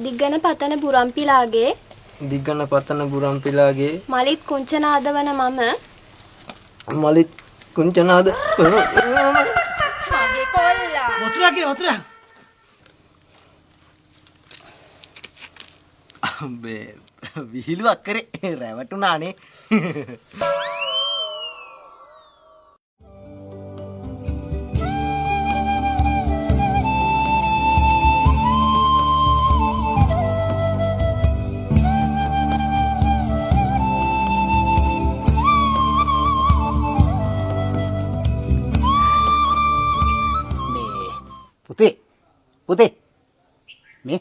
දිග්ගන පතන බුරම්පිලාගේ දිග්ගන පතන බුරම්පිලාගේ මලිත් කුංචනාදවන මම මලිත් කුංචනාද මගේ කොල්ලා වතුර කිය වතුර අම්බේ විහිළුවක් කරේ රැවටුණානේ පුතේ මේ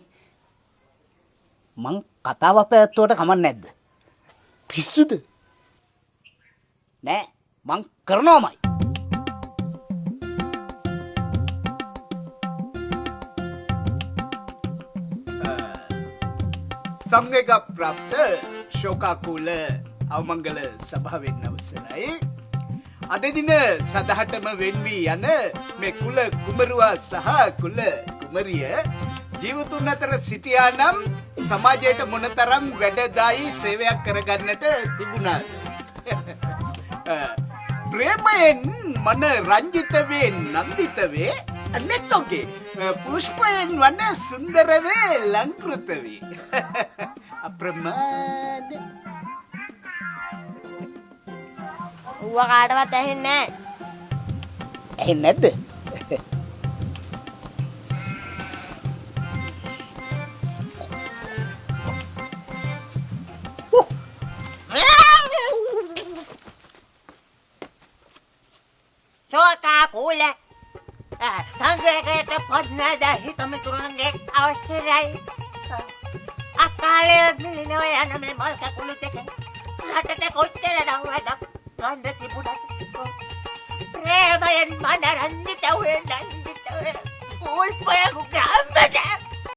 මං කතාව පැවැත්වුවට කමක් නැද්ද? පිස්සුද? නෑ මං කරනවමයි. සංඝේක ප්‍රාප්ත ශෝකාකූල අවමංගල සභාවෙන් අවසරයි. අද දින සදහටම වෙන් වී යන මේ කුල කුමරුවා සහ කුල කුමරිය ජීවතුන් අතර සිටියා නම් සමාජයට මොනතරම් වැඩදායි සේවයක් කරගන්නට තිබුණාද? ප්‍රේමයෙන් මන රංජිත වේ නන්දිත වේ අනෙතෝගේ පුෂ්පයෙන් වන සුන්දර වේ ලංකෘත වේ අප්‍රමාද ඌව කාටවත් ඇහෙන්නේ නැහැ. ඇහෙන්නේ නැද්ද? ශෝකාකූල සංග්‍රහයට පොඩ්නද හිතම තුරන්ගේ අවශ්‍යයි. අකාලේ මිලිනෝ යන මේ මල් කකුළු දෙක රටට කොච්චර නංවදක් ගන්න තිබුණත් ප්‍රේමයෙන් මන රංජිත වේ නන්දිත වේ පුල්පය ගුගා